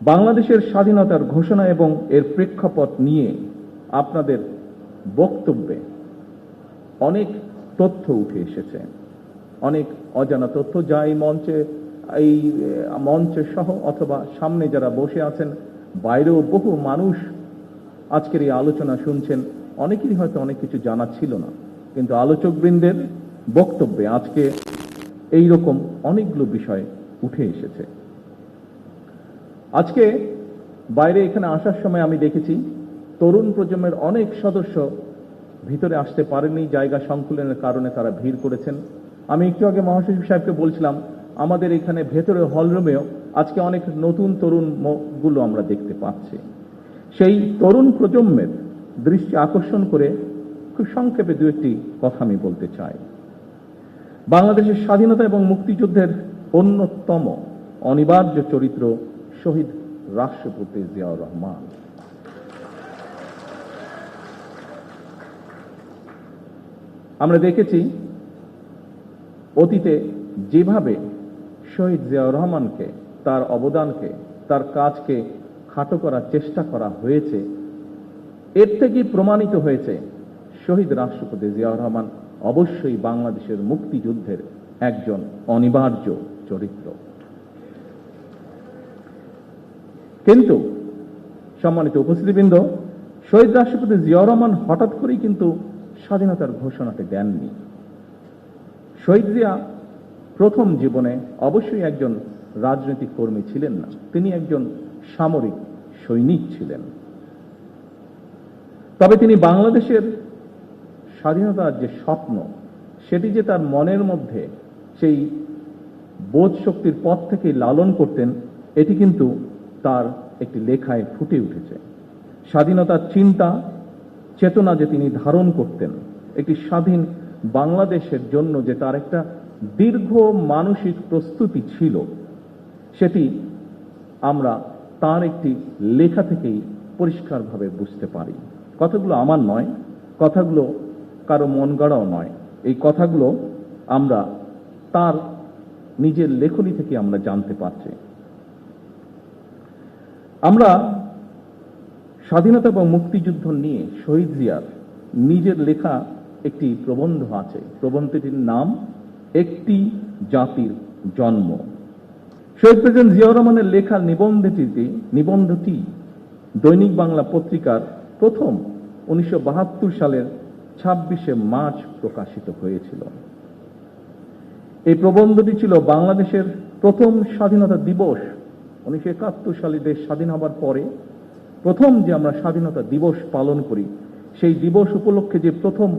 বাংলাদেশের স্বাধীনতার ঘোষণা এবং এর প্রেক্ষাপট নিয়ে আপনাদের বক্তব্যে অনেক তথ্য উঠে এসেছে, অনেক অজানা তথ্য যা এই মঞ্চে সহ অথবা সামনে যারা বসে আছেন, বাইরেও বহু মানুষ আজকের এই আলোচনা শুনছেন, অনেকেরই হয়তো অনেক কিছু জানা ছিল না। কিন্তু আলোচকবৃন্দের বক্তব্যে আজকে এই রকম অনেকগুলো বিষয় উঠে এসেছে। আজকে বাইরে এখানে আসার সময় আমি দেখেছি তরুণ প্রজন্মের অনেক সদস্য ভিতরে আসতে পারেননি, জায়গা সংকুলনের কারণে তারা ভিড় করেছেন। আমি একটু আগে মহাসচিব সাহেবকে বলছিলাম, আমাদের এখানে ভেতরে হলরুমেও আজকে অনেক নতুন তরুণ মুখগুলো আমরা দেখতে পাচ্ছি। সেই তরুণ প্রজন্মের দৃষ্টি আকর্ষণ করে খুব সংক্ষেপে দু একটি কথা আমি বলতে চাই। বাংলাদেশের স্বাধীনতা এবং মুক্তিযুদ্ধের অন্যতম অনিবার্য চরিত্র শহীদ রাষ্ট্রপতি জিয়াউর রহমান। আমরা দেখেছি অতীতে যেভাবে শহীদ জিয়াউর রহমানকে, তার অবদানকে, তার কাজকে খাটো করার চেষ্টা করা হয়েছে, এর থেকেই প্রমাণিত হয়েছে শহীদ রাষ্ট্রপতি জিয়াউর রহমান অবশ্যই বাংলাদেশের মুক্তিযুদ্ধের একজন অনিবার্য চরিত্র। কিন্তু সম্মানিত উপস্থিতিবৃন্দ, শহীদ রাষ্ট্রপতি জিয়াউর রহমান হঠাৎ করেই কিন্তু স্বাধীনতার ঘোষণাটি দেননি। শহীদ জিয়া প্রথম জীবনে অবশ্যই একজন রাজনৈতিক কর্মী ছিলেন না, তিনি একজন সামরিক সৈনিক ছিলেন। তবে তিনি বাংলাদেশের স্বাধীনতার যে স্বপ্ন, সেটি যে তার মনের মধ্যে সেই বোধ শক্তির পথ থেকে লালন করতেন, এটি কিন্তু তার একটি লেখায় ফুটে উঠেছে। স্বাধীনতার চিন্তা চেতনা যে তিনি ধারণ করতেন, একটি স্বাধীন বাংলাদেশের জন্য যে তার একটা দীর্ঘ মানসিক প্রস্তুতি ছিল, সেটি আমরা তার একটি লেখা থেকেই পরিষ্কারভাবে বুঝতে পারি। কথাগুলো আমার নয়, কথাগুলো কারো মন গড়াও নয়, এই কথাগুলো আমরা তার নিজের লেখনী থেকে আমরা জানতে পারছি। আমরা স্বাধীনতা এবং মুক্তিযুদ্ধ নিয়ে শহীদ জিয়ার নিজের লেখা একটি প্রবন্ধ আছে। প্রবন্ধটির নাম একটি জাতির জন্ম। শহীদ প্রেসিডেন্ট জিয়াউর রহমানের লেখা নিবন্ধটি দৈনিক বাংলা পত্রিকার প্রথম 1972 সালের 26শে মার্চ প্রকাশিত হয়েছিল। এই প্রবন্ধটি ছিল বাংলাদেশের প্রথম স্বাধীনতা দিবস। 1971 সালে দেশ স্বাধীন হবার পরে প্রথম যে আমরা স্বাধীনতা দিবস পালন করি, সেই দিবস উপলক্ষে যে প্রথম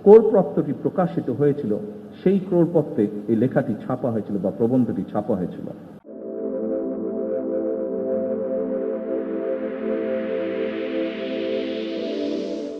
কোরপত্রটি প্রকাশিত হয়েছিল, সেই কোরপত্রে এই লেখাটি ছাপা হয়েছিল বা প্রবন্ধটি ছাপা হয়েছিল।